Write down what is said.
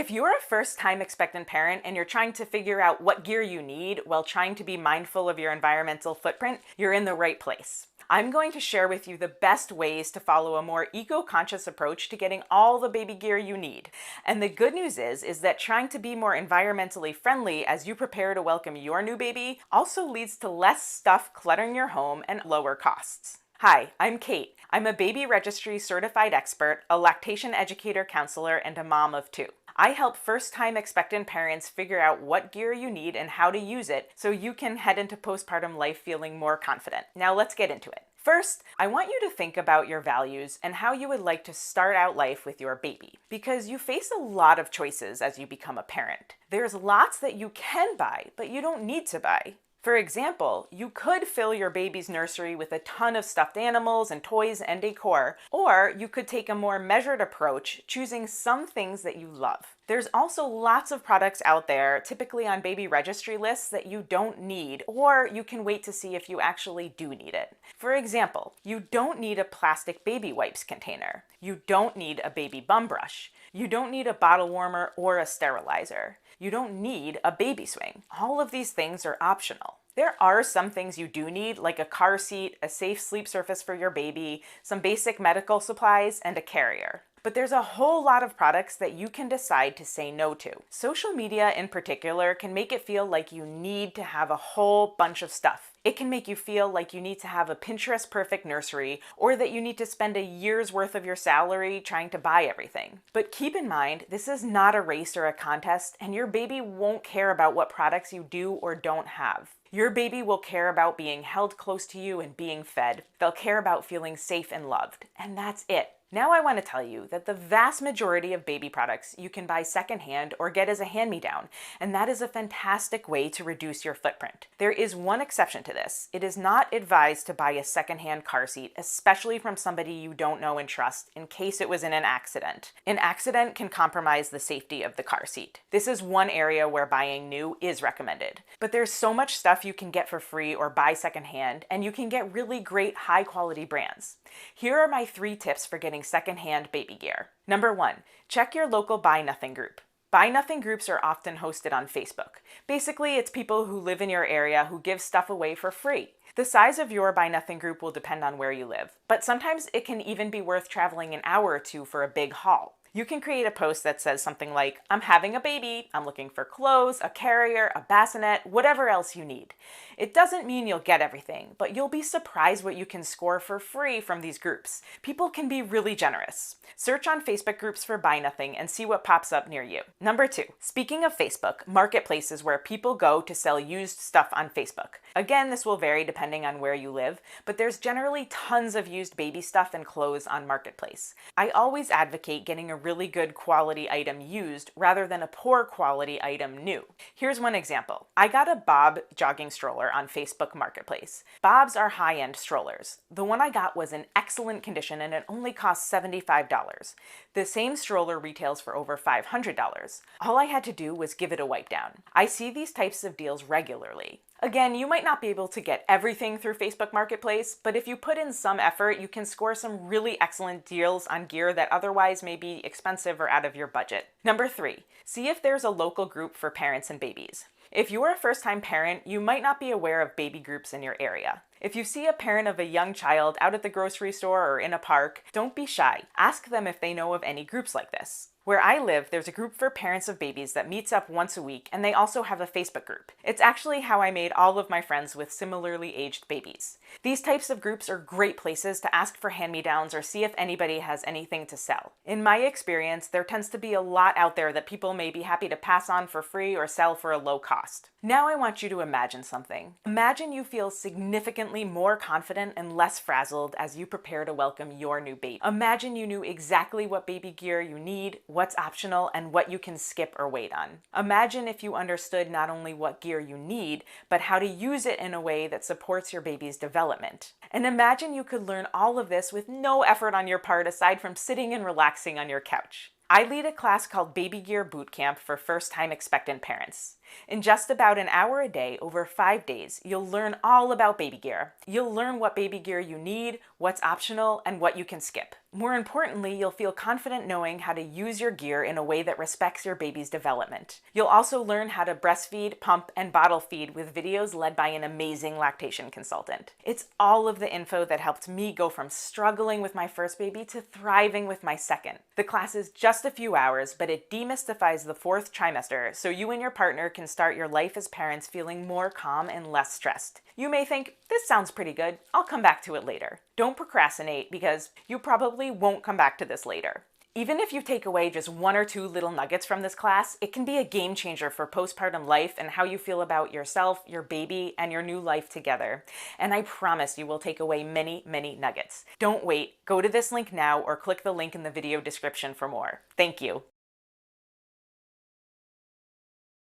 If you're a first-time expectant parent and you're trying to figure out what gear you need while trying to be mindful of your environmental footprint, you're in the right place. I'm going to share with you the best ways to follow a more eco-conscious approach to getting all the baby gear you need. And the good news is that trying to be more environmentally friendly as you prepare to welcome your new baby also leads to less stuff cluttering your home and lower costs. Hi, I'm Kate. I'm a Baby Registry Certified Expert, a Lactation Educator Counselor, and a mom of two. I help first-time expectant parents figure out what gear you need and how to use it so you can head into postpartum life feeling more confident. Now let's get into it. First, I want you to think about your values and how you would like to start out life with your baby, because you face a lot of choices as you become a parent. There's lots that you can buy, but you don't need to buy. For example, you could fill your baby's nursery with a ton of stuffed animals and toys and decor, or you could take a more measured approach, choosing some things that you love. There's also lots of products out there, typically on baby registry lists, that you don't need, or you can wait to see if you actually do need it. For example, you don't need a plastic baby wipes container. You don't need a baby bum brush. You don't need a bottle warmer or a sterilizer. You don't need a baby swing. All of these things are optional. There are some things you do need, like a car seat, a safe sleep surface for your baby, some basic medical supplies, and a carrier. But there's a whole lot of products that you can decide to say no to. Social media in particular can make it feel like you need to have a whole bunch of stuff. It can make you feel like you need to have a Pinterest perfect nursery, or that you need to spend a year's worth of your salary trying to buy everything. But keep in mind, this is not a race or a contest, and your baby won't care about what products you do or don't have. Your baby will care about being held close to you and being fed. They'll care about feeling safe and loved, and that's it. Now I want to tell you that the vast majority of baby products you can buy secondhand or get as a hand-me-down, and that is a fantastic way to reduce your footprint. There is one exception to this. It is not advised to buy a secondhand car seat, especially from somebody you don't know and trust, in case it was in an accident. An accident can compromise the safety of the car seat. This is one area where buying new is recommended. But there's so much stuff you can get for free or buy secondhand, and you can get really great high-quality brands. Here are my 3 tips for getting secondhand baby gear. Number 1, check your local Buy Nothing group. Buy Nothing groups are often hosted on Facebook. Basically, it's people who live in your area who give stuff away for free. The size of your Buy Nothing group will depend on where you live, but sometimes it can even be worth traveling an hour or two for a big haul. You can create a post that says something like, "I'm having a baby, I'm looking for clothes, a carrier, a bassinet, whatever else you need." It doesn't mean you'll get everything, but you'll be surprised what you can score for free from these groups. People can be really generous. Search on Facebook groups for Buy Nothing and see what pops up near you. Number 2, speaking of Facebook, Marketplace is where people go to sell used stuff on Facebook. Again, this will vary depending on where you live, but there's generally tons of used baby stuff and clothes on Marketplace. I always advocate getting a really good quality item used rather than a poor quality item new. Here's one example. I got a Bob jogging stroller on Facebook Marketplace. Bobs are high-end strollers. The one I got was in excellent condition and it only cost $75. The same stroller retails for over $500. All I had to do was give it a wipe down. I see these types of deals regularly. Again, you might not be able to get everything through Facebook Marketplace, but if you put in some effort, you can score some really excellent deals on gear that otherwise may be expensive or out of your budget. Number 3, see if there's a local group for parents and babies. If you are a first-time parent, you might not be aware of baby groups in your area. If you see a parent of a young child out at the grocery store or in a park, don't be shy. Ask them if they know of any groups like this. Where I live, there's a group for parents of babies that meets up once a week, and they also have a Facebook group. It's actually how I made all of my friends with similarly aged babies. These types of groups are great places to ask for hand-me-downs or see if anybody has anything to sell. In my experience, there tends to be a lot out there that people may be happy to pass on for free or sell for a low cost. Now I want you to imagine something. Imagine you feel significantly more confident and less frazzled as you prepare to welcome your new baby. Imagine you knew exactly what baby gear you need, what's optional, and what you can skip or wait on. Imagine if you understood not only what gear you need, but how to use it in a way that supports your baby's development. And imagine you could learn all of this with no effort on your part aside from sitting and relaxing on your couch. I lead a class called Baby Gear Bootcamp for First Time Expectant Parents. In just about an hour a day, over 5 days, you'll learn all about baby gear. You'll learn what baby gear you need, what's optional, and what you can skip. More importantly, you'll feel confident knowing how to use your gear in a way that respects your baby's development. You'll also learn how to breastfeed, pump, and bottle feed with videos led by an amazing lactation consultant. It's all of the info that helped me go from struggling with my first baby to thriving with my second. The class is just a few hours, but it demystifies the 4th trimester so you and your partner can start your life as parents feeling more calm and less stressed. You may think, this sounds pretty good, I'll come back to it later. Don't procrastinate because you probably won't come back to this later. Even if you take away just 1 or 2 little nuggets from this class, it can be a game changer for postpartum life and how you feel about yourself, your baby, and your new life together. And I promise you will take away many, many nuggets. Don't wait. Go to this link now or click the link in the video description for more. Thank you.